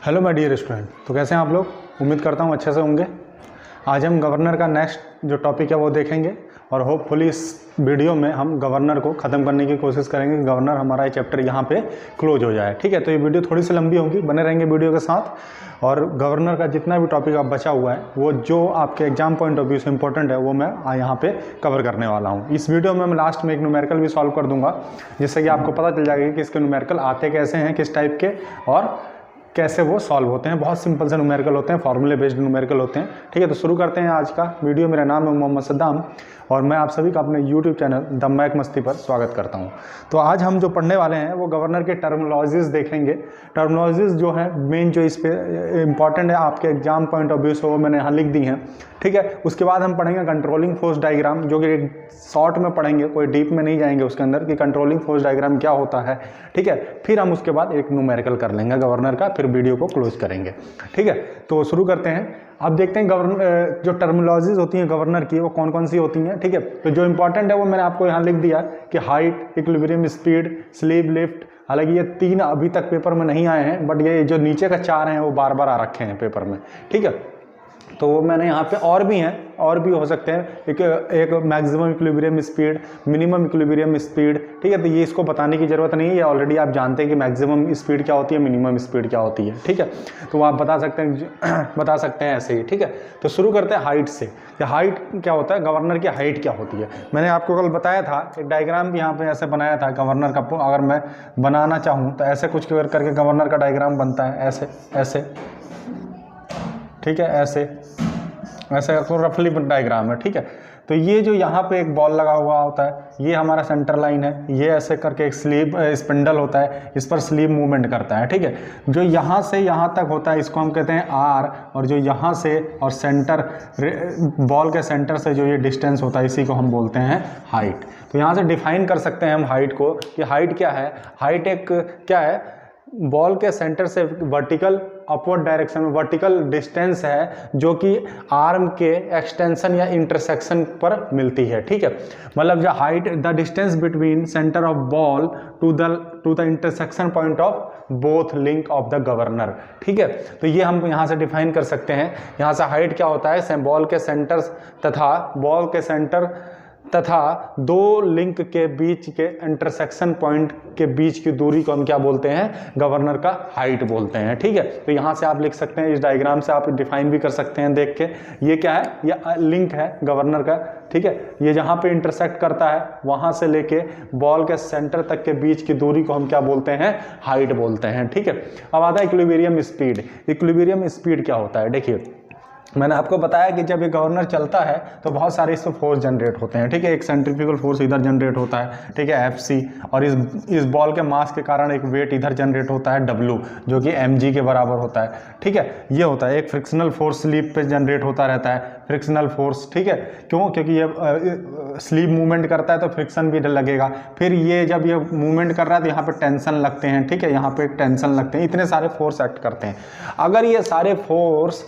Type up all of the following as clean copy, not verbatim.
Hello my dear student. तो कैसे हैं आप लोग? उम्मीद करता हूँ अच्छे से होंगे। आज हम गवर्नर का नेक्स्ट जो टॉपिक है वो देखेंगे और होपफुली इस वीडियो में हम गवर्नर को ख़त्म करने की कोशिश करेंगे कि गवर्नर हमारा ये चैप्टर यहाँ पे क्लोज हो जाए। ठीक है, तो ये वीडियो थोड़ी सी लंबी होगी, बने रहेंगे वीडियो के साथ। और गवर्नर का जितना भी टॉपिक आप बचा हुआ है वो जो आपके एग्जाम पॉइंट ऑफ व्यू से इंपॉर्टेंट है वो मैं यहाँ पे कवर करने वाला हूँ। इस वीडियो में मैं लास्ट में एक न्यूमेरिकल भी सॉल्व कर दूंगा, जिससे कि आपको पता चल जाएगा कि इसके न्यूमेरिकल आते कैसे हैं, किस टाइप के और कैसे वो सॉल्व होते हैं। बहुत सिंपल से न्यूमेरिकल होते हैं, फॉर्मूले बेस्ड न्यूमेरिकल होते हैं। ठीक है, तो शुरू करते हैं आज का वीडियो। मेरा नाम है मोहम्मद सद्दाम और मैं आप सभी का अपने यूट्यूब चैनल द मैक मस्ती पर स्वागत करता हूं। तो आज हम जो पढ़ने वाले हैं वो गवर्नर के टर्मिनोलॉजीज देखेंगे। टर्मिनोलॉजीज जो है मेन जो इस पे इंपॉर्टेंट है आपके एग्जाम पॉइंट ऑफ व्यू से, वो मैंने यहाँ लिख दी हैं। ठीक है, उसके बाद हम पढ़ेंगे कंट्रोलिंग फोर्स डायग्राम, जो कि शॉर्ट में पढ़ेंगे, कोई डीप में नहीं जाएंगे उसके अंदर कि कंट्रोलिंग फोर्स डायग्राम क्या होता है। ठीक है, फिर हम उसके बाद एक न्यूमेरिकल कर लेंगे गवर्नर का, फिर वीडियो को क्लोज करेंगे। ठीक है, तो शुरू करते हैं। अब देखते हैं गवर्नर जो टर्मिनोलॉजीज होती हैं गवर्नर की वो कौन कौन सी होती हैं। ठीक है, तो जो इंपॉर्टेंट है वो मैंने आपको यहाँ लिख दिया कि height, equilibrium, speed, sleeve lift. हालांकि ये तीन अभी तक पेपर में नहीं आए हैं, बट ये जो नीचे का चार हैं वो बार बार आ रखे हैं पेपर में। ठीक है, तो वो मैंने यहाँ पे और भी हैं, और भी हो सकते हैं। एक maximum equilibrium speed, minimum equilibrium speed. ठीक है, तो ये इसको बताने की ज़रूरत नहीं है, ये ऑलरेडी आप जानते हैं कि मैक्सिमम स्पीड क्या होती है, मिनिमम स्पीड क्या होती है। ठीक है, तो आप बता सकते हैं ऐसे ही। ठीक है, तो शुरू करते हैं हाइट से। हाइट क्या होता है, गवर्नर की हाइट क्या होती है। मैंने आपको कल बताया था, एक डायग्राम भी यहाँ पे ऐसे बनाया था गवर्नर का। अगर मैं बनाना चाहूँ तो ऐसे कुछ करके गवर्नर का डायग्राम बनता है, ऐसे ऐसे। ठीक है, ऐसे ऐसे रफली डायग्राम है। ठीक है, तो ये जो यहाँ पे एक बॉल लगा हुआ होता है, ये हमारा सेंटर लाइन है। ये ऐसे करके एक स्लीव स्पिंडल होता है, इस पर स्लीव मूवमेंट करता है। ठीक है, जो यहाँ से यहाँ तक होता है इसको हम कहते हैं आर, और जो यहाँ से और सेंटर बॉल के सेंटर से जो ये डिस्टेंस होता है इसी को हम बोलते हैं हाइट। तो यहाँ से डिफाइन कर सकते हैं हम हाइट को कि हाइट क्या है। हाइट एक क्या है, बॉल के सेंटर से वर्टिकल अपवर्ड डायरेक्शन में वर्टिकल डिस्टेंस है जो कि आर्म के एक्सटेंशन या इंटरसेक्शन पर मिलती है। ठीक है, मतलब जो height, the distance between centre of ball to the intersection point of both link of the governor. ठीक है, तो ये हम यहाँ से डिफाइन कर सकते हैं। यहाँ से हाइट क्या होता है, बॉल के सेंटर तथा दो लिंक के बीच के इंटरसेक्शन पॉइंट के बीच की दूरी को हम क्या बोलते हैं, गवर्नर का हाइट बोलते हैं। ठीक है, तो यहाँ से आप लिख सकते हैं, इस डायग्राम से आप डिफाइन भी कर सकते हैं देख के। ये क्या है, ये लिंक है गवर्नर का। ठीक है, ये जहाँ पे इंटरसेक्ट करता है वहाँ से लेके बॉल के सेंटर तक के बीच की दूरी को हम क्या बोलते हैं, हाइट बोलते हैं। ठीक है, अब आता है इक्विलिब्रियम स्पीड। इक्विलिब्रियम स्पीड क्या होता है, देखिए मैंने आपको बताया कि जब ये गवर्नर चलता है तो बहुत सारे इसमें फोर्स जनरेट होते हैं। ठीक है, एक सेंट्रीफ्यूगल फोर्स इधर जनरेट होता है, ठीक है, एफसी, और इस बॉल के मास के कारण एक वेट इधर जनरेट होता है डब्ल्यू, जो कि mg के बराबर होता है। ठीक है, ये होता है। एक फ्रिक्शनल फोर्स स्लीव पे जनरेट होता रहता है, फ्रिक्शनल फोर्स। ठीक है, क्यों, क्योंकि ये स्लीव मूवमेंट करता है तो फ्रिक्शन भी लगेगा। फिर ये जब ये मूवमेंट कर रहा है तो यहाँ पे टेंशन लगते हैं। ठीक है, यहाँ पे टेंशन लगते हैं, इतने सारे फोर्स एक्ट करते हैं। अगर ये सारे फोर्स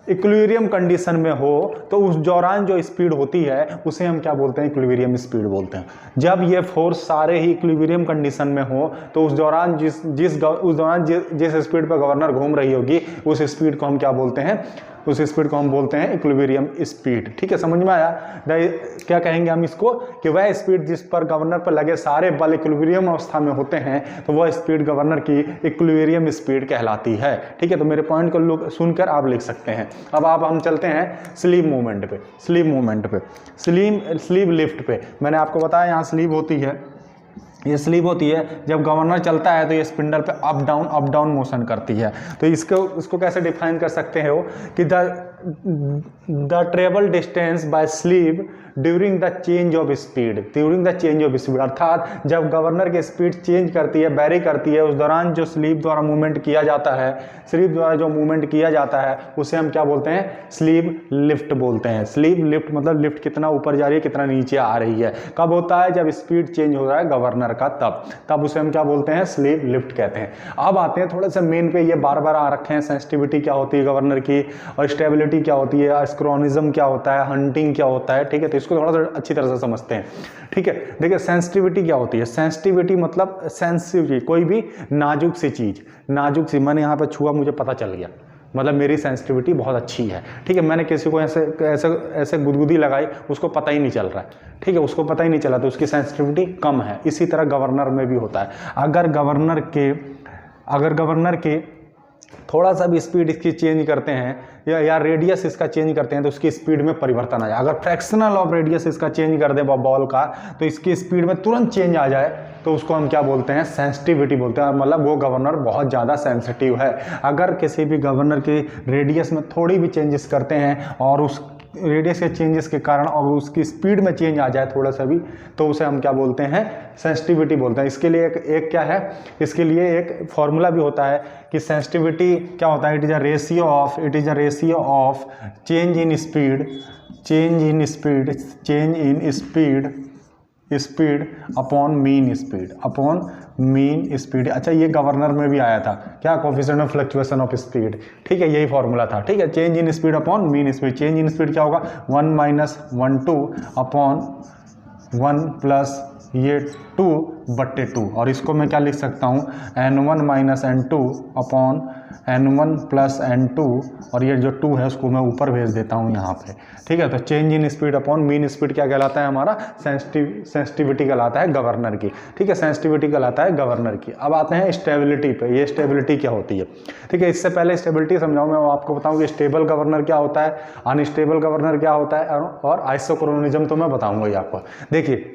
इक्विलिब्रियम कंडीशन में हो तो उस दौरान जो स्पीड होती है उसे हम क्या बोलते हैं, इक्विलिब्रियम स्पीड बोलते हैं। जब ये फोर्स सारे ही इक्विलिब्रियम कंडीशन में हो तो उस दौरान जिस स्पीड पर गवर्नर घूम रही होगी उस स्पीड को हम क्या बोलते हैं, उस स्पीड को हम बोलते हैं इक्विलिब्रियम स्पीड। ठीक है, समझ में आया। क्या कहेंगे हम इसको कि वह स्पीड जिस पर गवर्नर पर लगे सारे बल इक्विलिब्रियम अवस्था में होते हैं तो वह स्पीड गवर्नर की इक्विलिब्रियम स्पीड कहलाती है। ठीक है, तो मेरे पॉइंट को सुनकर आप लिख सकते हैं। अब हम चलते हैं स्लीव मूवमेंट पे। स्लीव लिफ्ट पे मैंने आपको बताया यहाँ स्लीव होती है, ये स्लीव होती है। जब गवर्नर चलता है तो ये स्पिंडल पे अप डाउन मोशन करती है। तो इसको कैसे डिफाइन कर सकते हो कि the travel distance by sleeve during the change of speed, अर्थात जब गवर्नर की स्पीड चेंज करती है, वेरी करती है, उस दौरान जो स्लीव द्वारा मूवमेंट किया जाता है, स्लीव द्वारा जो मूवमेंट किया जाता है उसे हम क्या बोलते हैं, स्लीव लिफ्ट बोलते हैं। स्लीव लिफ्ट मतलब लिफ्ट कितना ऊपर जा रही है, कितना नीचे आ रही है। कब होता है, जब स्पीड चेंज हो रहा है गवर्नर का, तब उसे हम क्या बोलते हैं, स्लीव लिफ्ट कहते हैं। अब आते हैं थोड़े से मेन पे, ये बार बार आ रखे हैं, सेंसिटिविटी क्या होती है गवर्नर की, और स्टेबिलिटी क्या होती है, स्क्रोनिज्म क्या होता है, हंटिंग क्या होता है। ठीक है, तो इसको थोड़ा सा अच्छी तरह से समझते हैं। ठीक है, देखिए सेंसिटिविटी क्या होती है। सेंसिटिविटी मतलब सेंसिटिव, कोई भी नाजुक सी चीज़, नाजुक सी, मैंने यहाँ पर छुआ मुझे पता चल गया, मतलब मेरी सेंसिटिविटी बहुत अच्छी है। ठीक है, मैंने किसी को ऐसे ऐसे ऐसे गुदगुदी लगाई, उसको पता ही नहीं चल रहा है, ठीक है, उसको पता ही नहीं चला, तो उसकी सेंसिटिविटी कम है। इसी तरह गवर्नर में भी होता है। अगर गवर्नर के थोड़ा सा भी स्पीड इसकी चेंज करते हैं या रेडियस इसका चेंज करते हैं तो उसकी स्पीड में परिवर्तन आ जाए। अगर फ्रैक्शनल ऑफ रेडियस इसका चेंज कर दे बॉल का, तो इसकी स्पीड में तुरंत चेंज आ जाए, तो उसको हम क्या बोलते हैं, सेंसिटिविटी बोलते हैं। मतलब वो गवर्नर बहुत ज़्यादा सेंसिटिव है। अगर किसी भी गवर्नर के रेडियस में थोड़ी भी चेंजेस करते हैं और उस रेडियस के चेंजेस के कारण और उसकी स्पीड में चेंज आ जाए थोड़ा सा भी, तो उसे हम क्या बोलते हैं, सेंसिटिविटी बोलते हैं। इसके लिए एक क्या है, इसके लिए एक फॉर्मूला भी होता है कि सेंसिटिविटी क्या होता है, it is a ratio of change in speed upon mean speed. अच्छा, ये गवर्नर में भी आया था क्या, coefficient of fluctuation of speed. ठीक है, यही फॉर्मूला था। ठीक है, change in speed upon mean speed. Change in speed क्या होगा, 1 - 1/2 अपॉन 1 प्लस ये 2/2, और इसको मैं क्या लिख सकता हूँ, n1 - n2 upon n1 plus n2, और ये जो 2 है उसको मैं ऊपर भेज देता हूँ यहाँ पे। ठीक है, तो change in speed upon mean speed क्या कहलाता है, हमारा सेंसिटिविटी कहलाता है गवर्नर की। ठीक है, सेंसिटिविटी कहलाता है गवर्नर की। अब आते हैं स्टेबिलिटी पे। ये स्टेबिलिटी क्या होती है। ठीक है, इससे पहले स्टेबिलिटी समझाऊँ, मैं आपको बताऊँ कि स्टेबल गवर्नर क्या होता है, अनस्टेबल गवर्नर क्या होता है, और आइसोक्रोनिज्म तो मैं बताऊँगा ही आपको। देखिए,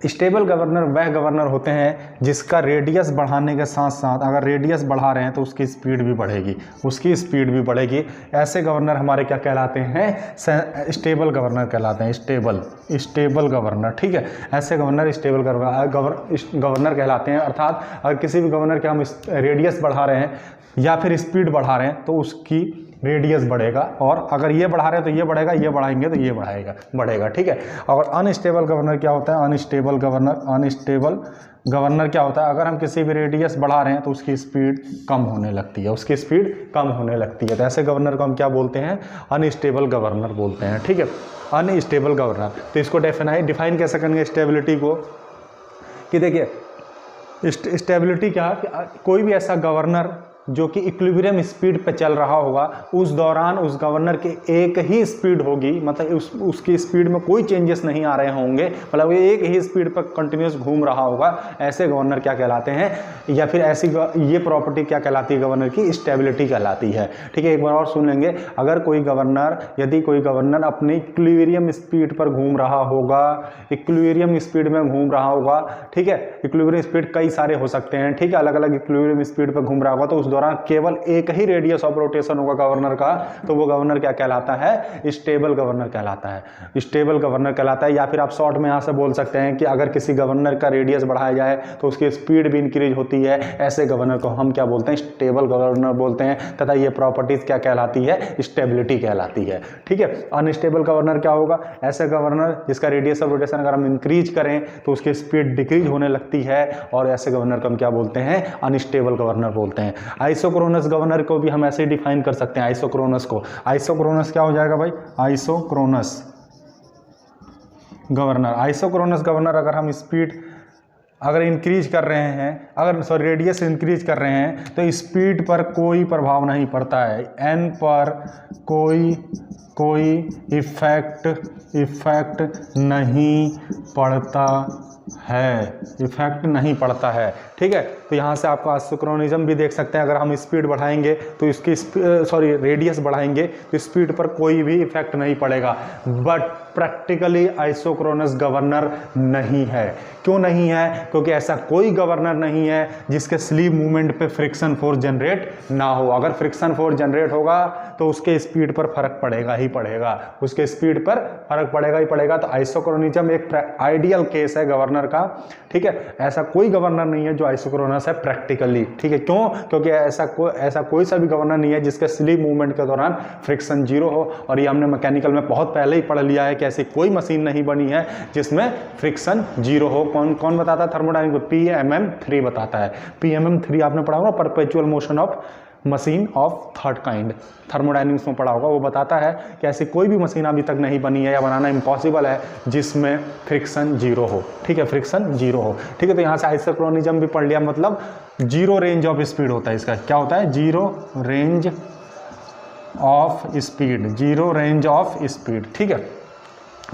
स्टेबल गवर्नर वह गवर्नर होते हैं जिसका रेडियस बढ़ाने के साथ साथ, अगर रेडियस बढ़ा रहे हैं तो उसकी स्पीड भी बढ़ेगी, ऐसे गवर्नर हमारे क्या कहलाते हैं, स्टेबल गवर्नर कहलाते हैं। Stable governor. ठीक है, ऐसे गवर्नर स्टेबल गवर्नर कहलाते हैं। अर्थात अगर किसी भी गवर्नर के हम रेडियस बढ़ा रहे हैं या फिर स्पीड बढ़ा रहे हैं तो उसकी रेडियस बढ़ेगा, और अगर ये बढ़ा रहे हैं तो ये बढ़ेगा, ये बढ़ाएंगे तो ये बढ़ेगा। ठीक है, और अनस्टेबल गवर्नर क्या होता है, अनस्टेबल गवर्नर क्या होता है, अगर हम किसी भी रेडियस बढ़ा रहे हैं तो उसकी स्पीड कम होने लगती है, तो ऐसे गवर्नर को हम क्या बोलते हैं, अनस्टेबल गवर्नर बोलते हैं। ठीक है, अनस्टेबल गवर्नर। तो इसको डिफाइन कैसे करेंगे स्टेबिलिटी को, कि देखिए स्टेबिलिटी क्या, कोई भी ऐसा गवर्नर जो कि इक्विलिब्रियम स्पीड पे चल रहा होगा, उस दौरान उस गवर्नर के एक ही स्पीड होगी, मतलब उसकी स्पीड में कोई चेंजेस नहीं आ रहे होंगे, मतलब ये एक ही स्पीड पर कंटिन्यूस घूम रहा होगा, ऐसे गवर्नर क्या कहलाते हैं, या फिर ऐसी ये प्रॉपर्टी क्या कहलाती है गवर्नर की, स्टेबिलिटी कहलाती है। ठीक है, एक बार और सुन लेंगे। अगर यदि कोई गवर्नर अपनी इक्विलिब्रियम स्पीड पर घूम रहा होगा, इक्विलिब्रियम स्पीड में घूम रहा होगा, ठीक है, इक्विलिब्रियम स्पीड कई सारे हो सकते हैं, ठीक है, अलग अलग इक्विलिब्रियम स्पीड पर घूम रहा होगा, तो उस दौरान केवल एक ही रेडियस ऑफ रोटेशन होगा गवर्नर का, तो वो गवर्नर क्या कहलाता है, स्टेबल गवर्नर कहलाता है। या फिर आप शॉर्ट में यहां से बोल सकते हैं कि अगर किसी गवर्नर का रेडियस बढ़ाया जाए तो उसकी स्पीड भी इंक्रीज होती है, ऐसे गवर्नर को हम क्या बोलते हैं, स्टेबल गवर्नर बोलते हैं, तथा ये प्रॉपर्टीज क्या कहलाती है, स्टेबिलिटी कहलाती है। ठीक है, अनस्टेबल गवर्नर क्या होगा, ऐसे गवर्नर जिसका रेडियस ऑफ रोटेशन अगर हम इंक्रीज करें तो उसकी स्पीड डिक्रीज होने लगती है, और ऐसे गवर्नर को हम क्या बोलते हैं, अनस्टेबल गवर्नर बोलते हैं। आइसोक्रोनस गवर्नर को भी हम ऐसे ही डिफाइन कर सकते हैं। आइसोक्रोनस क्या हो जाएगा भाई, आइसोक्रोनस गवर्नर अगर हम स्पीड इंक्रीज कर रहे हैं, रेडियस इंक्रीज कर रहे हैं, तो स्पीड पर कोई प्रभाव नहीं पड़ता है, एन पर कोई इफेक्ट नहीं पड़ता है। ठीक है, तो यहाँ से आपको आइसोक्रोनिज्म भी देख सकते हैं। अगर हम स्पीड बढ़ाएंगे तो इसकी रेडियस बढ़ाएंगे तो स्पीड पर कोई भी इफेक्ट नहीं पड़ेगा, बट प्रैक्टिकली आइसोक्रोनस गवर्नर नहीं है। क्यों नहीं है, क्योंकि ऐसा कोई गवर्नर नहीं है जिसके स्लीव मूवमेंट पे फ्रिक्शन फोर्स जनरेट ना हो। अगर फ्रिक्शन फोर्स जनरेट होगा तो उसके स्पीड पर फर्क पड़ेगा ही पड़ेगा, तो आइसोक्रोनिज्म एक आइडियल केस है गवर्नर का। ठीक है, ऐसा कोई गवर्नर नहीं है जो आइसोक्रोनस है प्रैक्टिकली। ठीक है, क्यों, क्योंकि ऐसा कोई सा भी गवर्नर नहीं है जिसके स्लीव मूवमेंट के दौरान फ्रिक्शन जीरो हो, और ये हमने मैकेनिकल में बहुत पहले ही पढ़ लिया है कि ऐसी कोई मशीन नहीं बनी है जिसमें फ्रिक्शन जीरो हो। कौन बताता है, थर्मोडायनामिक्स PMM3 बताता है। PMM3 आपने पढ़ा होगा, perpetual motion of machine of third kind. Thermodynamics में पढ़ा होगा, वो बताता है कि ऐसी कोई भी मशीन अभी तक नहीं बनी है या बनाना इम्पॉसिबल है जिसमें फ्रिक्शन जीरो हो। ठीक है, फ्रिक्शन जीरो हो। ठीक है, तो यहाँ से आइसोक्रोनिज्म भी पढ़ लिया, मतलब जीरो रेंज ऑफ स्पीड होता है इसका। क्या होता है? Zero range of speed, zero range of speed. ठीक है,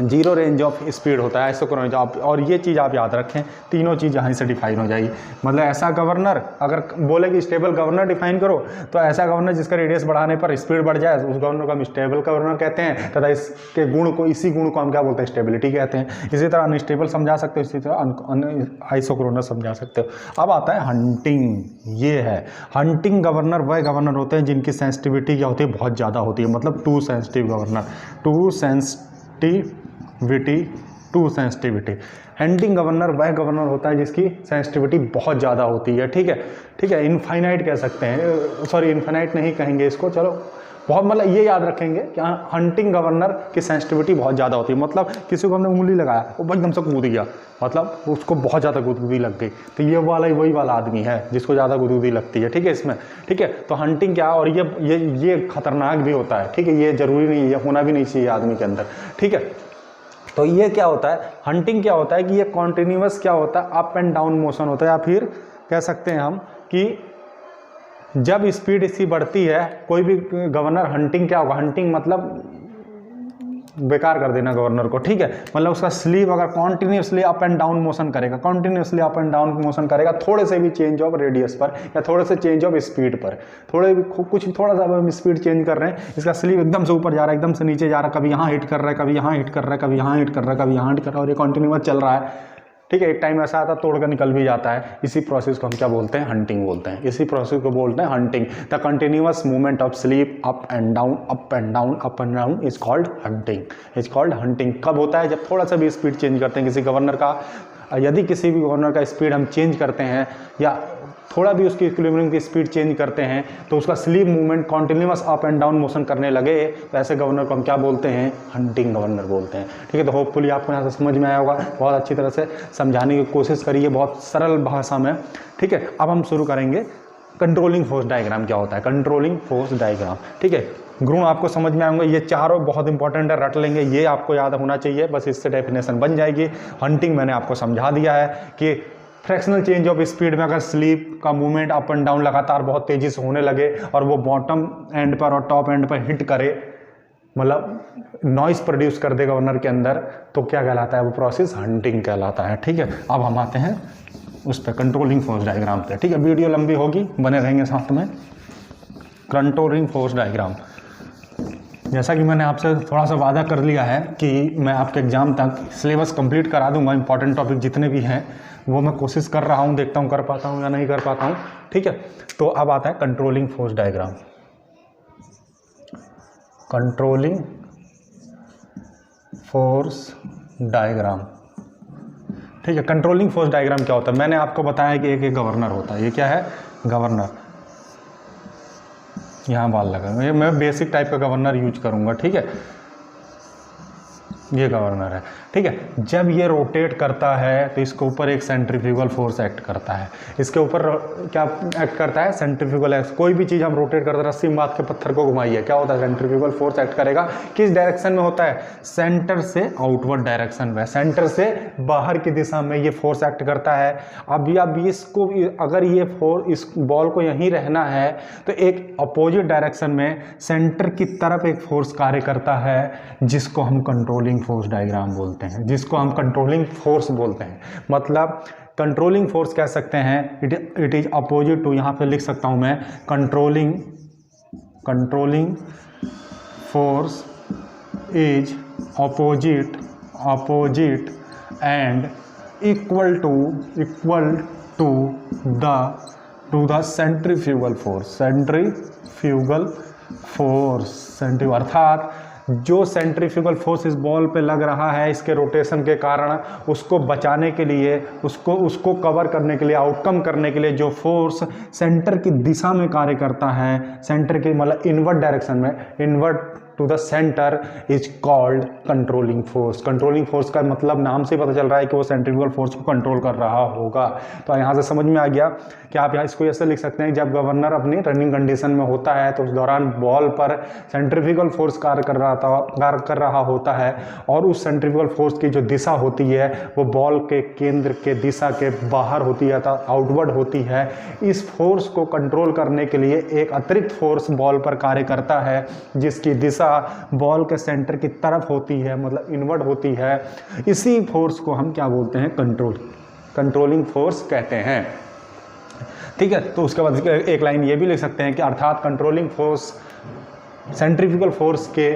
जीरो रेंज ऑफ स्पीड होता है आइसोक्रोनिज्म। और ये चीज़ आप याद रखें, तीनों चीज़ यहाँ से डिफाइन हो जाएगी। मतलब ऐसा गवर्नर, अगर बोले कि स्टेबल गवर्नर डिफाइन करो, तो ऐसा गवर्नर जिसका रेडियस बढ़ाने पर स्पीड बढ़ जाए, उस गवर्नर को हम स्टेबल गवर्नर कहते हैं, तथा इसके गुण को, इसी गुण को हम क्या बोलते हैं? स्टेबिलिटी कहते हैं। इसी तरह अनस्टेबल समझा सकते हो, इसी तरह आइसोक्रोनस समझा सकते हो। अब आता है हंटिंग। ये है हंटिंग गवर्नर, वह गवर्नर होते हैं जिनकी सेंसिटिविटी क्या होती है? बहुत ज़्यादा होती है। मतलब too sensitive governor, too sensitivity. Hunting governor वह गवर्नर होता है जिसकी सेंसिटिविटी बहुत ज़्यादा होती है। ठीक है, ठीक है, इनफाइनाइट कह सकते हैं, सॉरी इनफाइनाइट नहीं कहेंगे इसको, चलो बहुत, मतलब ये याद रखेंगे कि हंटिंग गवर्नर की सेंसिटिविटी बहुत ज़्यादा होती है। मतलब किसी को हमने उंगली लगाया, वो एकदम से कूद गया, मतलब उसको बहुत ज़्यादा गुदगुदी लग गई, तो ये वाला ही वही वाला आदमी है जिसको ज़्यादा गुदगुदी लगती है। ठीक है, इसमें ठीक है, तो हंटिंग क्या, और ये खतरनाक भी होता है। ठीक है, ये जरूरी नहीं, ये होना भी नहीं चाहिए आदमी के अंदर। ठीक है, तो ये क्या होता है? हंटिंग क्या होता है कि ये कॉन्टिन्यूअस क्या होता है? अप एंड डाउन मोशन होता है, या फिर कह सकते हैं हम कि जब स्पीड इसकी बढ़ती है, कोई भी गवर्नर, हंटिंग क्या होगा? हंटिंग मतलब बेकार कर देना गवर्नर को। ठीक है, मतलब उसका स्लीव अगर continuously up and down motion करेगा, continuously up and down motion करेगा, थोड़े से भी चेंज ऑफ रेडियस पर या थोड़े से चेंज ऑफ स्पीड पर, थोड़ा सा हम स्पीड चेंज कर रहे हैं, इसका स्लीव एकदम से ऊपर जा रहा है, एकदम से नीचे जा रहा है, कभी यहाँ हिट कर रहा है, कभी यहाँ हिट कर रहा है, कभी यहाँ हिट कर रहा है, कभी यहाँ हिट कर रहा है, और ये कॉन्टिन्यूअस चल रहा है। ठीक है, एक टाइम ऐसा आता है तोड़कर निकल भी जाता है। इसी प्रोसेस को हम क्या बोलते हैं? हंटिंग बोलते हैं। इसी प्रोसेस को बोलते हैं hunting. The continuous movement of sleep up and down, up and down, up and down is called hunting, is called hunting. कब होता है? जब थोड़ा सा भी स्पीड चेंज करते हैं किसी गवर्नर का। यदि किसी भी गवर्नर का स्पीड हम चेंज करते हैं या थोड़ा भी उसकी इक्विलिब्रियम की स्पीड चेंज करते हैं, तो उसका sleep movement continuous up and down motion करने लगे, तो ऐसे गवर्नर को हम क्या बोलते हैं? हंटिंग गवर्नर बोलते हैं। ठीक है, तो होपफुली आपको यहाँ से समझ में आया होगा। बहुत अच्छी तरह से समझाने की कोशिश करिए, बहुत सरल भाषा में। ठीक है, अब हम शुरू करेंगे कंट्रोलिंग फोर्स डायग्राम क्या होता है। कंट्रोलिंग फोर्स डायग्राम, ठीक है, गुण आपको समझ में आएंगे। ये चारों बहुत इंपॉर्टेंट है, रट लेंगे, ये आपको याद होना चाहिए, बस इससे डेफिनेशन बन जाएगी। हंटिंग मैंने आपको समझा दिया है कि फ्रैक्शनल चेंज ऑफ स्पीड में अगर स्लीप का मूवमेंट अप एंड डाउन लगातार बहुत तेजी से होने लगे और वो बॉटम एंड पर और टॉप एंड पर हिट करे, मतलब नॉइस प्रोड्यूस कर दे गवर्नर के अंदर, तो क्या कहलाता है? वो प्रोसेस हंटिंग कहलाता है। ठीक है, अब हम आते हैं उस पर कंट्रोलिंग फोर्स डायग्राम पे। ठीक है, वीडियो लंबी होगी, बने रहेंगे साथ में। कंट्रोलिंग फोर्स डायग्राम, जैसा कि मैंने आपसे थोड़ा सा वादा कर लिया है कि मैं आपके एग्जाम तक सिलेबस कंप्लीट करा दूंगा, इंपॉर्टेंट टॉपिक जितने भी हैं वो मैं कोशिश कर रहा हूं, देखता हूं कर पाता हूं या नहीं कर पाता हूं। ठीक है, तो अब आता है controlling force diagram. Controlling force diagram, ठीक है, कंट्रोलिंग फोर्स डायग्राम क्या होता है? मैंने आपको बताया कि एक गवर्नर होता है। ये क्या है? गवर्नर। यहाँ बाल लगा, ये मैं बेसिक टाइप का गवर्नर यूज करूँगा। ठीक है, ये गवर्नर है। ठीक है, जब ये रोटेट करता है तो इसके ऊपर एक सेंट्रीफ्यूगल फोर्स एक्ट करता है। इसके ऊपर क्या एक्ट करता है? Centrifugal act. कोई भी चीज़ हम रोटेट करते हैं, रस्सी में बांध के पत्थर को घुमाइए, क्या होता है? सेंट्रीफ्यूगल फोर्स एक्ट करेगा। किस डायरेक्शन में होता है? सेंटर से आउटवर्ड डायरेक्शन में, सेंटर से बाहर की दिशा में ये फोर्स एक्ट करता है। अब इसको, अगर ये फोर्स, इस बॉल को यहीं रहना है तो एक अपोजिट डायरेक्शन में सेंटर की तरफ एक फोर्स कार्य करता है, जिसको हम कंट्रोलिंग फोर्स डायग्राम बोलते हैं, जिसको हम कंट्रोलिंग फोर्स बोलते हैं। मतलब कंट्रोलिंग फोर्स कह सकते हैं, इट इज अपोजिट टू, यहाँ पे लिख सकता हूँ मैं, controlling force is opposite and equal to the centrifugal force, अर्थात जो सेंट्रीफ्यूगल फोर्स इस बॉल पे लग रहा है इसके रोटेशन के कारण, उसको बचाने के लिए, उसको कवर करने के लिए, आउटकम करने के लिए जो फोर्स सेंटर की दिशा में कार्य करता है, सेंटर की मतलब इनवर्ट डायरेक्शन में, invert to the centre is called controlling force. Controlling force का मतलब नाम से पता चल रहा है कि वो सेंट्रीफ्यूगल फोर्स को कंट्रोल कर रहा होगा। तो यहाँ से समझ में आ गया कि आप यहाँ इसको ऐसे लिख सकते हैं, जब गवर्नर अपनी रनिंग कंडीशन में होता है तो उस दौरान बॉल पर सेंट्रीफ्यूगल फोर्स कार्य कर रहा होता है, और उस सेंट्रीफ्यूगल फोर्स की जो दिशा होती है वो बॉल के केंद्र के दिशा के बाहर होती है, आउटवर्ड होती है। इस फोर्स को कंट्रोल करने के लिए एक अतिरिक्त फोर्स बॉल पर कार्य करता है जिसकी दिशा बॉल के सेंटर की तरफ होती है, मतलब इनवर्ड होती है। इसी फोर्स को हम क्या बोलते हैं? कंट्रोलिंग फोर्स कहते हैं। ठीक है, तो उसके बाद एक लाइन ये भी लिख सकते हैं कि अर्थात कंट्रोलिंग फोर्स सेंट्रीफ्यूगल फोर्स के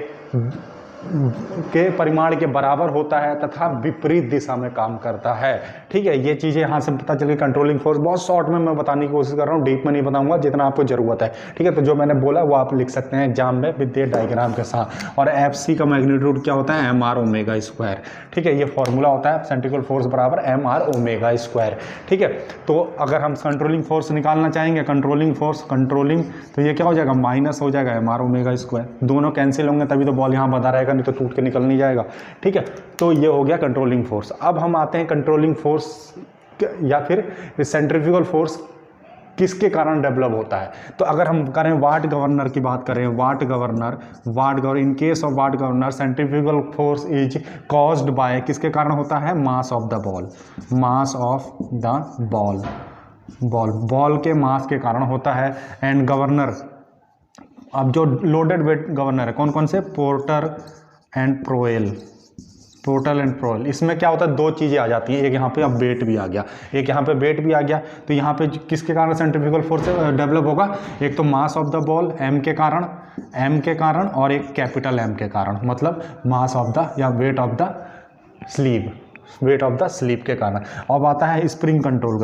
परिमाण के बराबर होता है तथा विपरीत दिशा में काम करता है। ठीक है, ये चीज़ें यहाँ से पता चली। कंट्रोलिंग फोर्स बहुत शॉर्ट में मैं बताने की कोशिश कर रहा हूँ, डीप में नहीं बताऊंगा, जितना आपको ज़रूरत है। ठीक है, तो जो मैंने बोला वो आप लिख सकते हैं एग्जाम में विद डायग्राम के साथ। और FC का मैग्नीट्यूड क्या होता है? MR omega square. ठीक है, ये फॉर्मूला होता है सेंट्रीफ्यूगल फोर्स बराबर MR ओमेगा स्क्वायर। ठीक है, तो अगर हम कंट्रोलिंग फोर्स निकालना चाहेंगे, कंट्रोलिंग तो ये क्या हो जाएगा? माइनस हो जाएगा MR ओमेगा स्क्वायर। दोनों कैंसिल होंगे तभी तो बॉल यहाँ बंधा रहेगा, नहीं तो टूट के निकल नहीं जाएगा। ठीक है, तो ये हो गया कंट्रोलिंग फोर्स। अब हम आते हैं कंट्रोलिंग फोर्स या फिर सेंट्रीफ्यूगल फोर्स किसके कारण डेवलप होता है। तो अगर हम करें वाट गवर्नर की बात करें, Watt governor in case of Watt governor centrifugal force is caused by, किसके कारण होता है? मास ऑफ द बॉल के मास के कारण होता है। एंड गवर्नर, अब जो लोडेड वेट गवर्नर है कौन कौन से? Porter and Proell. इसमें क्या होता है? दो चीज़ें आ जाती हैं, एक यहाँ पे अब वेट भी आ गया, तो यहाँ पे किसके कारण सेंट्रीफ्यूगल फोर्स डेवलप होगा? एक तो मास ऑफ द बॉल M के कारण और एक कैपिटल M के कारण, मतलब मास ऑफ द या वेट ऑफ द स्लीप के कारण। अब आता है स्प्रिंग कंट्रोल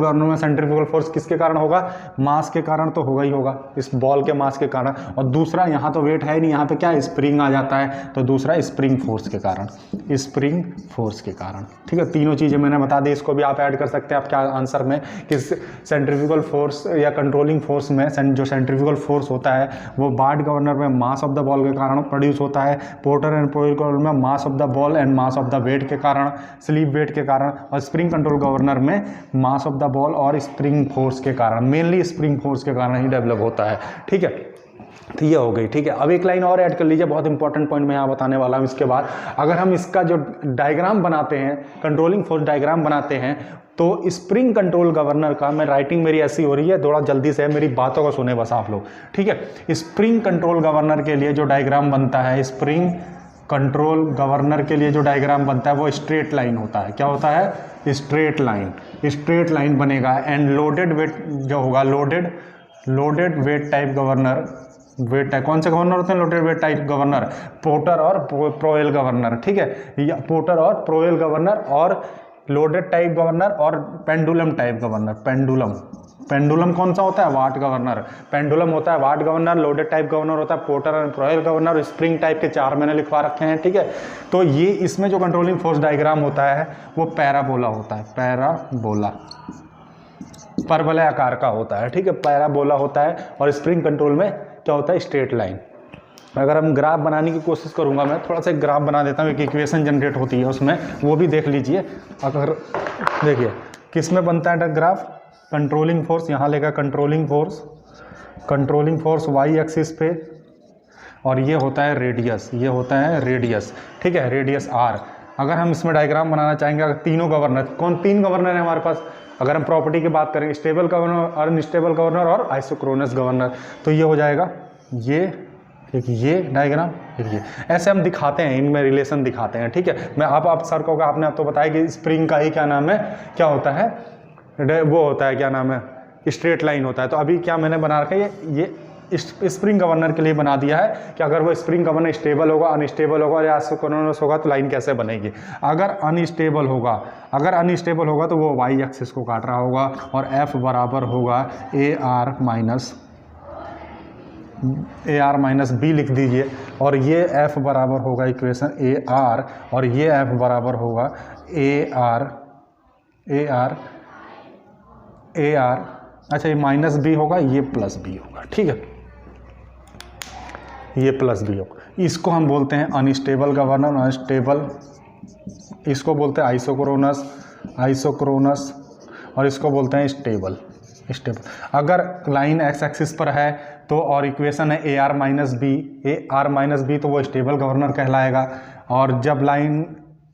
गवर्नर में सेंट्रीफ्यूगल फोर्स किसके कारण होगा? मास के कारण तो होगा ही होगा, इस बॉल के मास के कारण। और दूसरा, यहाँ तो वेट है ही नहीं, यहाँ पे क्या है? स्प्रिंग आ जाता है, तो दूसरा स्प्रिंग फोर्स के कारण। ठीक है, तीनों चीज़ें मैंने बता दी, इसको भी आप ऐड कर सकते हैं आपके आंसर में कि सेंट्रीफ्यूगल फोर्स या कंट्रोलिंग फोर्स में जो सेंट्रीफ्यूगल फोर्स होता है वो वाट गवर्नर में मास ऑफ द बॉल के कारण प्रोड्यूस होता है, पोर्टर एंड प्रोएल में mass of the ball and mass of the weight के कारण, स्लीप वेट के कारण, और स्प्रिंग कंट्रोल गवर्नर में मास ऑफ द बॉल और स्प्रिंग फोर्स के कारण, मेनली स्प्रिंग फोर्स के कारण ही डेवलप होता है। ठीक है, तो ये हो गई। ठीक है, अब एक लाइन और ऐड कर लीजिए, बहुत इंपॉर्टेंट पॉइंट मैं यहाँ बताने वाला हूँ। इसके बाद अगर हम इसका जो डायग्राम बनाते हैं, कंट्रोलिंग फोर्स डायग्राम बनाते हैं, तो स्प्रिंग कंट्रोल गवर्नर का, मैं राइटिंग मेरी ऐसी हो रही है, थोड़ा जल्दी से मेरी बातों को सुने बस आप लोग। ठीक है, स्प्रिंग कंट्रोल गवर्नर के लिए जो डायग्राम बनता है, स्प्रिंग कंट्रोल गवर्नर के लिए जो डायग्राम बनता है वो स्ट्रेट लाइन होता है। क्या होता है? स्ट्रेट लाइन बनेगा। एंड लोडेड वेट जो होगा, लोडेड वेट टाइप गवर्नर, कौन से गवर्नर होते हैं? Loaded weight type governor, Porter और प्रोएल गवर्नर। ठीक है, पोर्टर और प्रोएल गवर्नर, और लोडेड टाइप गवर्नर और पेंडुलम टाइप गवर्नर। पेंडुलम कौन सा होता है? Watt governor. पेंडुलम होता है Watt governor, loaded type governor होता है Porter and Proell governor, spring type के 4 मैंने लिखवा रखे हैं। ठीक है, तो ये इसमें जो कंट्रोलिंग फोर्स डायग्राम होता है वो पैराबोला होता है, परवलय आकार का होता है। ठीक है, पैराबोला होता है। और स्प्रिंग कंट्रोल में क्या होता है? Straight line. अगर हम ग्राफ बनाने की कोशिश करूंगा, मैं थोड़ा सा ग्राफ बना देता हूँ, एक इक्वेशन जनरेट होती है उसमें, वो भी देख लीजिए। अगर देखिए किस में बनता है ग्राफ? कंट्रोलिंग फोर्स, यहाँ लेगा कंट्रोलिंग फोर्स वाई एक्सिस पे, और ये होता है रेडियस, ठीक है, रेडियस R। अगर हम इसमें डायग्राम बनाना चाहेंगे, अगर तीन गवर्नर है हमारे पास, अगर हम प्रॉपर्टी की बात करें, स्टेबल गवर्नर, अनस्टेबल गवर्नर और आइसोक्रोनस गवर्नर, तो ये हो जाएगा ये डायग्राम, ये ऐसे हम दिखाते हैं, इनमें रिलेशन दिखाते हैं। ठीक है, मैं आप सर को आपने अब तो बताया कि स्प्रिंग का ही क्या नाम है, क्या होता है, वो होता है, क्या नाम है, स्ट्रेट लाइन होता है। तो अभी क्या मैंने बना रखा है, ये स्प्रिंग गवर्नर के लिए बना दिया है कि अगर वो स्प्रिंग गवर्नर स्टेबल होगा, अनस्टेबल होगा या आइसोक्रोनस होगा तो लाइन कैसे बनेगी। अगर अनस्टेबल होगा तो वो वाई एक्सिस को काट रहा होगा, और F बराबर होगा AR माइनस B लिख दीजिए, और ये F बराबर होगा इक्वेशन AR, और ये F बराबर होगा AR अच्छा ये माइनस बी होगा, ये प्लस बी होगा, ठीक है, ये प्लस बी होगा। इसको हम बोलते हैं अनस्टेबल गवर्नर, अनस्टेबल, इसको बोलते हैं आइसोक्रोनस, आइसोक्रोनस, और इसको बोलते हैं स्टेबल, स्टेबल। अगर लाइन एक्स एक्सिस पर है तो और इक्वेशन है ए आर माइनस बी, तो वो स्टेबल गवर्नर कहलाएगा। और जब लाइन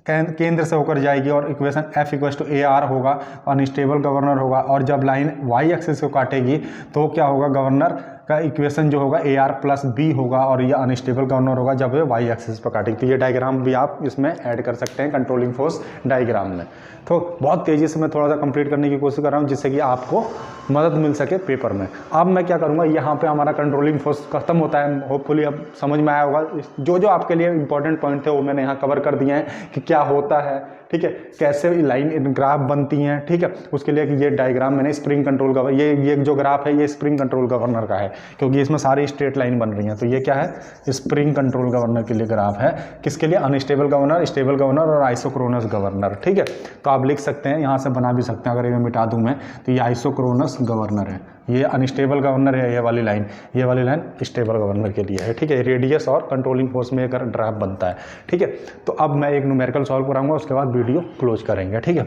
केंद्र से होकर जाएगी और equation F equal to A R होगा, अनस्टेबल गवर्नर होगा। और जब लाइन वाई एक्सिस को काटेगी तो क्या होगा, गवर्नर का इक्वेशन जो होगा ए आर प्लस बी होगा, और ये अनस्टेबल गवर्नर होगा जब ये वाई एक्सिस पर काटेगी। तो ये डायग्राम भी आप इसमें ऐड कर सकते हैं कंट्रोलिंग फोर्स डायग्राम में। तो बहुत तेज़ी से मैं थोड़ा सा कंप्लीट करने की कोशिश कर रहा हूँ जिससे कि आपको मदद मिल सके पेपर में। अब मैं क्या करूँगा, यहाँ पे हमारा कंट्रोलिंग फोर्स खत्म होता है, होपफुली अब समझ में आया होगा। जो जो आपके लिए इंपॉर्टेंट पॉइंट थे वो मैंने यहाँ कवर कर दिए हैं कि क्या होता है, ठीक है, कैसे लाइन ग्राफ बनती हैं, ठीक है। उसके लिए कि ये डायग्राम मैंने स्प्रिंग कंट्रोल गवर्नर, ये जो ग्राफ है ये स्प्रिंग कंट्रोल गवर्नर का है, क्योंकि इसमें सारी स्ट्रेट लाइन बन रही हैं। तो ये क्या है, स्प्रिंग कंट्रोल गवर्नर के लिए ग्राफ है। किसके लिए, अनस्टेबल गवर्नर, स्टेबल गवर्नर और आइसोक्रोनस गवर्नर, ठीक है। तो आप लिख सकते हैं, यहाँ से बना भी सकते हैं, अगर ये मिटा दूँ मैं तो ये आइसोक्रोनस गवर्नर है, ये अनस्टेबल गवर्नर है, ये वाली लाइन स्टेबल गवर्नर के लिए है, ठीक है। रेडियस और कंट्रोलिंग फोर्स में एक ग्राफ बनता है, ठीक है। तो अब मैं एक न्यूमेरिकल सॉल्व कराऊंगा, उसके बाद वीडियो क्लोज करेंगे, ठीक है।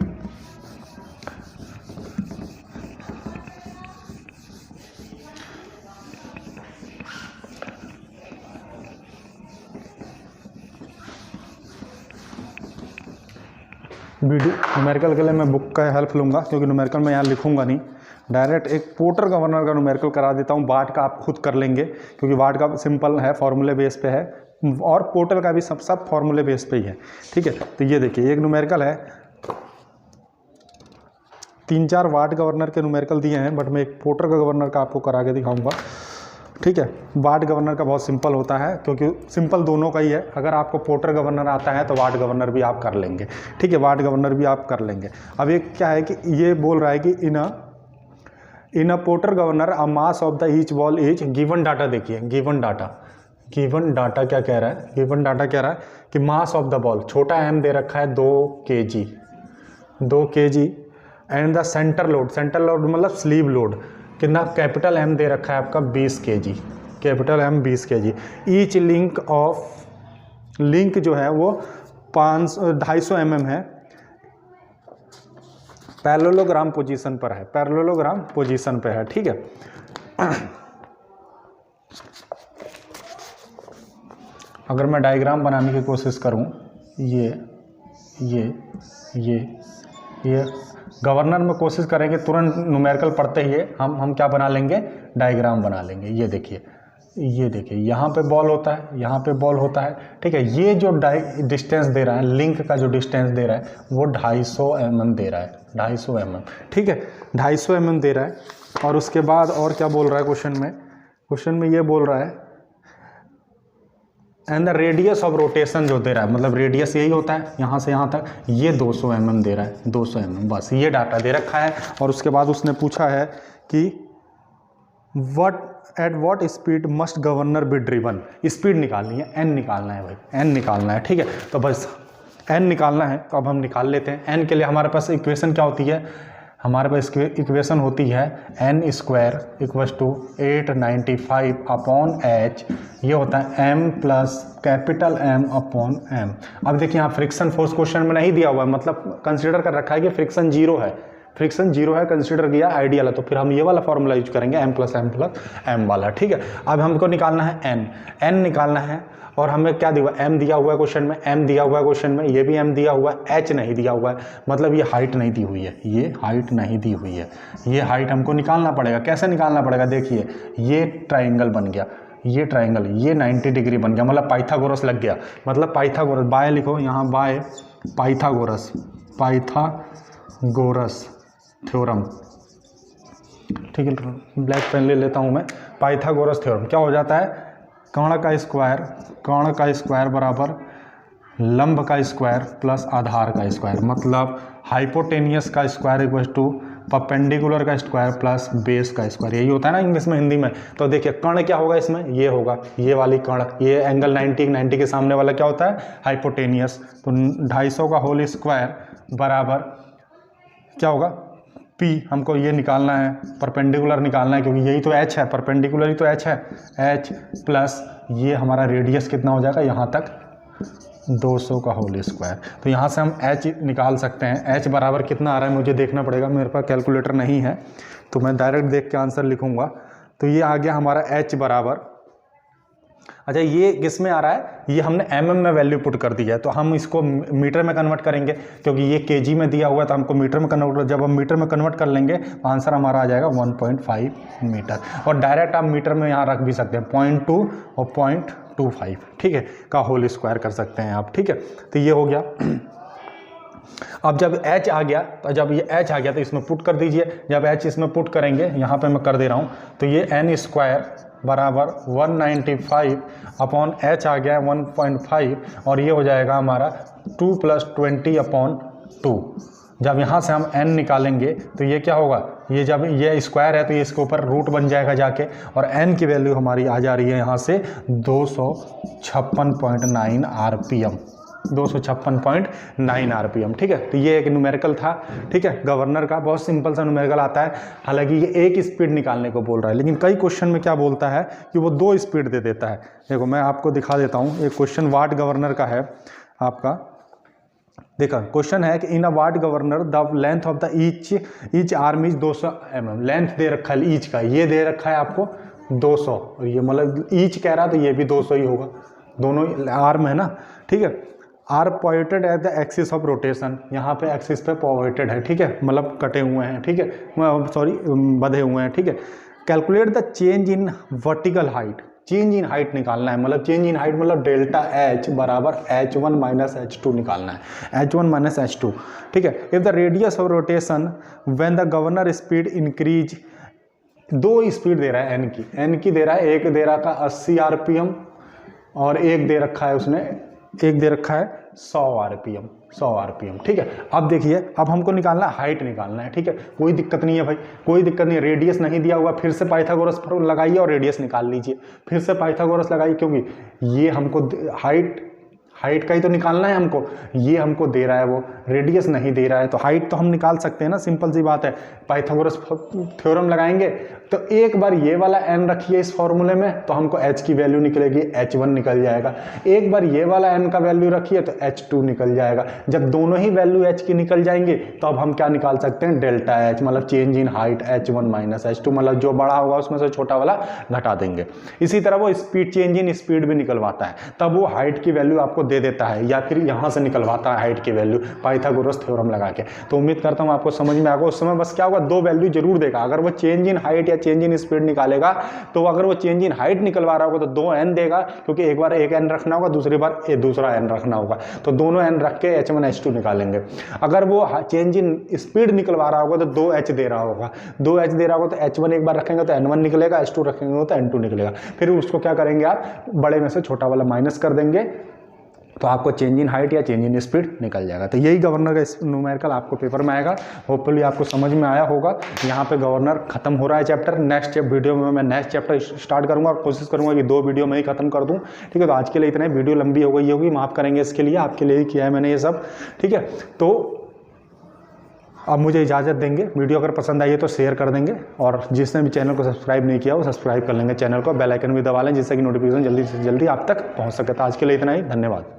वीडियो न्यूमेरिकल के लिए मैं बुक का हेल्प लूँगा, क्योंकि न्यूमेरिकल मैं यहाँ लिखूँगा नहीं, डायरेक्ट एक पोर्टर गवर्नर का न्यूमेरिकल करा देता हूँ। वाट का आप खुद कर लेंगे, क्योंकि वाट का सिंपल है, फॉर्मूले बेस पे है, और पोर्टर का भी सब फॉर्मूले बेस पे ही है, ठीक है। तो ये देखिए एक न्यूमेरिकल है, 3-4 वाट गवर्नर के न्यूमेरिकल दिए हैं, बट मैं एक पोर्टर का गवर्नर का आपको करा के दिखाऊँगा, ठीक है। वाट गवर्नर का बहुत सिंपल होता है, क्योंकि सिंपल दोनों का ही है। अगर आपको पोर्टर गवर्नर आता है तो वाट गवर्नर भी आप कर लेंगे, ठीक है, वाट गवर्नर भी आप कर लेंगे। अब ये क्या है कि ये बोल रहा है कि in a Porter governor a mass of the each ball is given data. देखिए गिवन डाटा क्या कह रहा है, गिवन डाटा कह रहा है कि मास ऑफ द बॉल, छोटा एम दे रखा है 2 kg, and the centre load मतलब स्लीव लोड कितना, कैपिटल एम दे रखा है आपका 20 kg, capital M 20 kg। Each link जो है वो 250 mm है, पैरेललोग्राम पोजीशन पर है, पैरेललोग्राम पोजीशन पे है, ठीक है। अगर मैं डायग्राम बनाने की कोशिश करूं, ये गवर्नर में कोशिश करेंगे तुरंत न्यूमेरिकल पढ़ते ही हम क्या बना लेंगे, डायग्राम बना लेंगे। ये देखिए यहाँ पे बॉल होता है, यहाँ पे बॉल होता है, ठीक है। ये जो डिस्टेंस दे रहा है, लिंक का जो डिस्टेंस दे रहा है वो 250 mm दे रहा है, 250 mm, ठीक है, 250 mm दे रहा है। और उसके बाद और क्या बोल रहा है क्वेश्चन में ये बोल रहा है, and the radius of rotation जो दे रहा है, मतलब रेडियस यही होता है यहाँ से यहाँ तक, ये 200 mm दे रहा है, 200 mm, बस ये डाटा दे रखा है। और उसके बाद उसने पूछा है कि at what speed must governor be driven, speed निकालनी है, एन निकालना है भाई, एन निकालना है, ठीक है। तो बस एन निकालना है, तो अब हम निकाल लेते हैं। एन के लिए हमारे पास इक्वेशन क्या होती है, हमारे पास इक्वेशन होती है n² equals to 895 upon h, ये होता है m plus capital M upon m। अब देखिए यहाँ फ्रिक्शन फोर्स क्वेश्चन में नहीं दिया हुआ है, मतलब कंसीडर कर रखा है कि फ्रिक्शन जीरो है, कंसीडर किया आइडियल है, तो फिर हम ये वाला फॉर्मूला यूज करेंगे m प्लस m वाला, ठीक है। अब हमको निकालना है n निकालना है, और हमें क्या दिया हुआ, m दिया हुआ है क्वेश्चन में, m दिया हुआ है क्वेश्चन में, ये भी m दिया हुआ है, h नहीं दिया हुआ है, मतलब ये हाइट नहीं दी हुई है, ये हाइट नहीं दी हुई है, ये हाइट हमको निकालना पड़ेगा। कैसे निकालना पड़ेगा, देखिए ये ट्राइंगल बन गया, ये ट्राइंगल, ये 90 डिग्री बन गया, मतलब पाइथागोरस लग गया, मतलब पाइथागोरस, बाय लिखो यहाँ, बाय पाइथागोरस थ्योरम, ठीक है। ब्लैक पेन ले लेता हूँ मैं। पाइथागोरस थ्योरम क्या हो जाता है, कर्ण का स्क्वायर बराबर लंब का स्क्वायर प्लस आधार का स्क्वायर, मतलब हाइपोटेनियस का स्क्वायर इक्वल टू परपेंडिकुलर का स्क्वायर प्लस बेस का स्क्वायर, यही होता है ना इंग्लिश में, हिंदी में। तो देखिए कर्ण क्या होगा इसमें, ये होगा, ये वाली कर्ण, ये एंगल 90 के सामने वाला क्या होता है, हाइपोटेनियस। तो 250 का होल स्क्वायर बराबर क्या होगा, P हमको ये निकालना है, परपेंडिकुलर निकालना है क्योंकि यही तो H है, परपेंडिकुलर ही तो H है, H प्लस ये हमारा रेडियस कितना हो जाएगा यहाँ तक 200 का होल स्क्वायर। तो यहाँ से हम H निकाल सकते हैं। H बराबर कितना आ रहा है मुझे देखना पड़ेगा, मेरे पास कैलकुलेटर नहीं है तो मैं डायरेक्ट देख के आंसर लिखूँगा। तो ये आ गया हमारा H बराबर, अच्छा ये किस में आ रहा है, ये हमने mm में वैल्यू पुट कर दी है तो हम इसको मीटर में कन्वर्ट करेंगे क्योंकि ये kg में दिया हुआ है तो हमको मीटर में कन्वर्ट, जब हम मीटर में कन्वर्ट कर लेंगे तो आंसर हमारा आ जाएगा 1.5 मीटर। और डायरेक्ट आप मीटर में यहाँ रख भी सकते हैं 0.2 और 0.25, ठीक है, का होल स्क्वायर कर सकते हैं आप, ठीक है। तो ये हो गया। अब जब H आ गया, तो जब ये H आ गया तो इसमें पुट कर दीजिए। जब H इसमें पुट करेंगे, यहाँ पे मैं कर दे रहा हूँ, तो ये n स्क्वायर बराबर 195 अपॉन H आ गया 1.5 और ये हो जाएगा हमारा 2 + 20/2। जब यहाँ से हम n निकालेंगे तो ये क्या होगा, ये जब ये स्क्वायर है तो ये इसके ऊपर रूट बन जाएगा जाके, और n की वैल्यू हमारी आ जा रही है यहाँ से 256.9 RPM, 256.9 RPM, ठीक है। तो ये एक न्यूमेरिकल था, ठीक है, गवर्नर का बहुत सिंपल सा न्यूमेरिकल आता है। हालांकि ये एक स्पीड निकालने को बोल रहा है, लेकिन कई क्वेश्चन में क्या बोलता है कि वो 2 स्पीड दे देता है। देखो मैं आपको दिखा देता हूँ, एक क्वेश्चन वाट गवर्नर का है आपका। देखा क्वेश्चन है कि in a Watt governor the length of the each arm is 200 mm, length दे रखा है ईच का, ये दे रखा है आपको 200 और ये मतलब ईच कह रहा है तो ये भी 200 ही होगा, दोनों आर्म है ना, ठीक है। Are pointed at the axis of rotation, यहाँ पे एक्सिस पे पॉइंटेड है, ठीक है, मतलब कटे हुए हैं, ठीक है, सॉरी बंधे हुए हैं, ठीक है। Calculate the change in vertical height, change in height निकालना है, मतलब चेंज इन हाइट मतलब डेल्टा H बराबर H1 - H2 निकालना है, H1 - H2, ठीक है। If the radius of rotation when the governor speed increase, 2 speed दे रहा है n की दे रहा है, एक दे रखा 80 RPM और एक दे रखा है उसने, एक दे रखा है 100 RPM, ठीक है। अब देखिए, अब हमको निकालना है हाइट निकालना है, ठीक है, कोई दिक्कत नहीं है भाई, कोई दिक्कत नहीं है। रेडियस नहीं दिया हुआ, फिर से पाइथागोरस लगाइए और रेडियस निकाल लीजिए, फिर से पाइथागोरस लगाइए, क्योंकि ये हमको हाइट का ही तो निकालना है हमको, ये हमको दे रहा है, वो रेडियस नहीं दे रहा है, तो हाइट तो हम निकाल सकते हैं ना, सिंपल सी बात है। पाइथागोरस थ्योरम लगाएंगे तो एक बार ये वाला n रखिए इस फॉर्मूले में तो हमको h की वैल्यू निकलेगी, H1 निकल जाएगा। एक बार ये वाला n का वैल्यू रखिए तो H2 निकल जाएगा। जब दोनों ही वैल्यू h की निकल जाएंगे तो अब हम क्या निकाल सकते हैं, डेल्टा H, मतलब change in height H1 - H2, मतलब जो बड़ा होगा उसमें से छोटा वाला घटा देंगे। इसी तरह वो स्पीड, चेंज इन स्पीड भी निकलवाता है, तब वो हाइट की वैल्यू आपको दे देता है या फिर यहाँ से निकलवाता है हाइट की वैल्यू पाइथागोरस थ्योरम लगा के। तो उम्मीद करता हूँ आपको समझ में आएगा। उस समय बस क्या होगा, 2 वैल्यू जरूर देगा। अगर वो चेंज इन हाइट या चेंज इन स्पीड निकालेगा तो अगर वो चेंज इन हाइट निकलवा रहा होगा तो 2n देगा, क्योंकि एक बार एक n रखना होगा, दूसरी बार दूसरा n रखना होगा, तो दोनों n रख के H1 H2 निकालेंगे। अगर वो चेंज इन स्पीड निकलवा रहा होगा तो 2h दे रहा होगा, 2h दे रहा होगा तो H1 एक बार रखेंगे तो n1 निकलेगा, H2 रखेंगे तो n2 निकलेगा। फिर उसको क्या करेंगे आप, बड़े में से छोटा वाला माइनस कर देंगे तो आपको चेंज इन हाइट या चेंज इन स्पीड निकल जाएगा। तो यही गवर्नर का न्यूमेरिकल आपको पेपर में आएगा। होपफुली आपको समझ में आया होगा। यहाँ पे गवर्नर खत्म हो रहा है चैप्टर। नेक्स्ट वीडियो में मैं नेक्स्ट चैप्टर स्टार्ट करूँगा और कोशिश करूँगा कि 2 वीडियो में ही खत्म कर दूँ, ठीक है। तो आज के लिए इतना ही, वीडियो लंबी हो गई होगी, माफ़ करेंगे इसके लिए, आपके लिए ही किया है मैंने ये सब, ठीक है। तो अब मुझे इजाज़त देंगे। वीडियो अगर पसंद आई है तो शेयर कर देंगे, और जिसने भी चैनल को सब्सक्राइब नहीं किया वो सब्सक्राइब कर लेंगे चैनल को, बेल आइकन भी दबा लें जिससे कि नोटिफिकेशन जल्दी से जल्दी आप तक पहुंच सके। तो आज के लिए इतना ही, धन्यवाद।